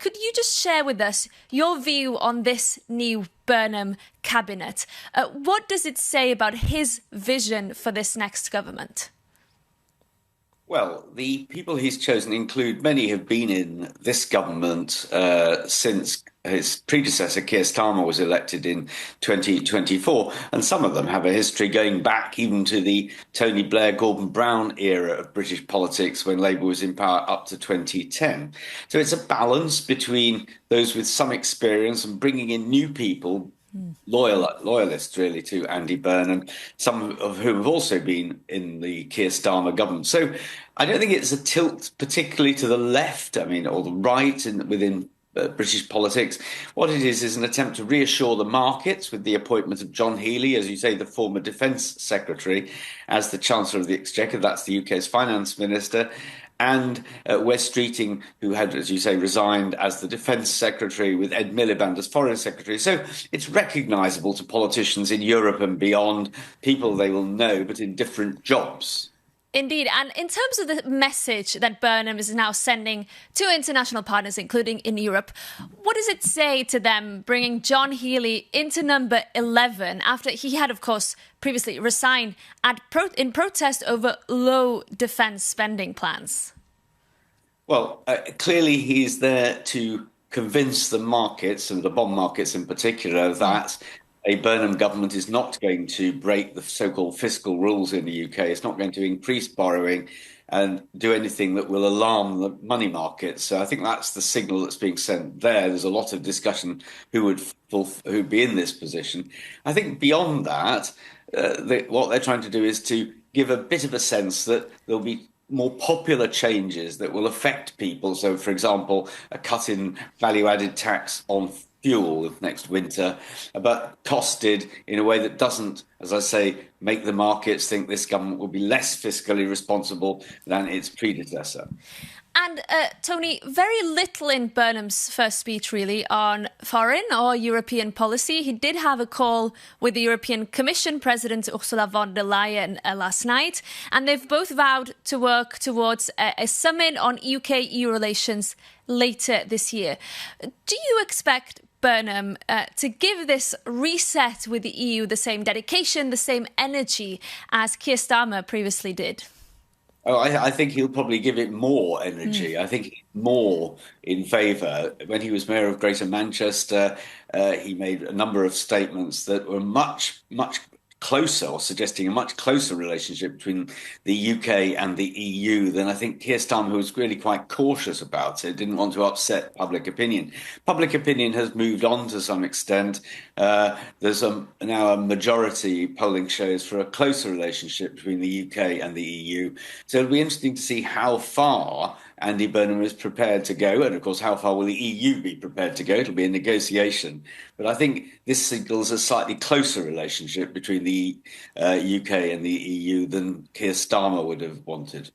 could you just share with us your view on this new Burnham cabinet? What does it say about his vision for this next government? Well, the people he's chosen include many have been in this government since his predecessor, Keir Starmer, was elected in 2024. And some of them have a history going back even to the Tony Blair, Gordon Brown era of British politics when Labour was in power up to 2010. So it's a balance between those with some experience and bringing in new people, loyalists really to Andy Burnham, some of whom have also been in the Keir Starmer government. So I don't think it's a tilt particularly to the left, I mean, or the right within British politics. What it is an attempt to reassure the markets with the appointment of John Healey, as you say, the former Defence Secretary, as the Chancellor of the Exchequer. That's the UK's Finance Minister. And Wes Streeting, who had, as you say, resigned as the Defence Secretary, with Ed Miliband as Foreign Secretary. So it's recognisable to politicians in Europe and beyond, people they will know, but in different jobs. Indeed. And in terms of the message that Burnham is now sending to international partners, including in Europe, what does it say to them bringing John Healey into number 11 after he had, of course, previously resigned in protest over low defence spending plans? Well, clearly he's there to convince the markets, and the bond markets in particular, that a Burnham government is not going to break the so-called fiscal rules in the UK. It's not going to increase borrowing and do anything that will alarm the money markets. So I think that's the signal that's being sent there. There's a lot of discussion who'd be in this position. I think beyond that, what they're trying to do is to give a bit of a sense that there'll be more popular changes that will affect people. So, for example, a cut in value-added tax on fuel next winter, but costed in a way that doesn't, as I say, make the markets think this government will be less fiscally responsible than its predecessor. And Tony, very little in Burnham's first speech really on foreign or European policy. He did have a call with the European Commission President Ursula von der Leyen last night, and they've both vowed to work towards a summit on UK-EU relations later this year. Do you expect Burnham to give this reset with the EU the same dedication, the same energy as Keir Starmer previously did? Oh, I think he'll probably give it more energy. I think he's more in favour. When he was mayor of Greater Manchester, he made a number of statements that were much closer, or suggesting a much closer relationship between the UK and the EU than I think Keir Starmer, who was really quite cautious about it, didn't want to upset public opinion. Public opinion has moved on to some extent. There's now a majority, polling shows, for a closer relationship between the UK and the EU. So it'll be interesting to see how far Andy Burnham is prepared to go. And of course, how far will the EU be prepared to go? It'll be a negotiation. But I think this signals a slightly closer relationship between the UK and the EU than Keir Starmer would have wanted.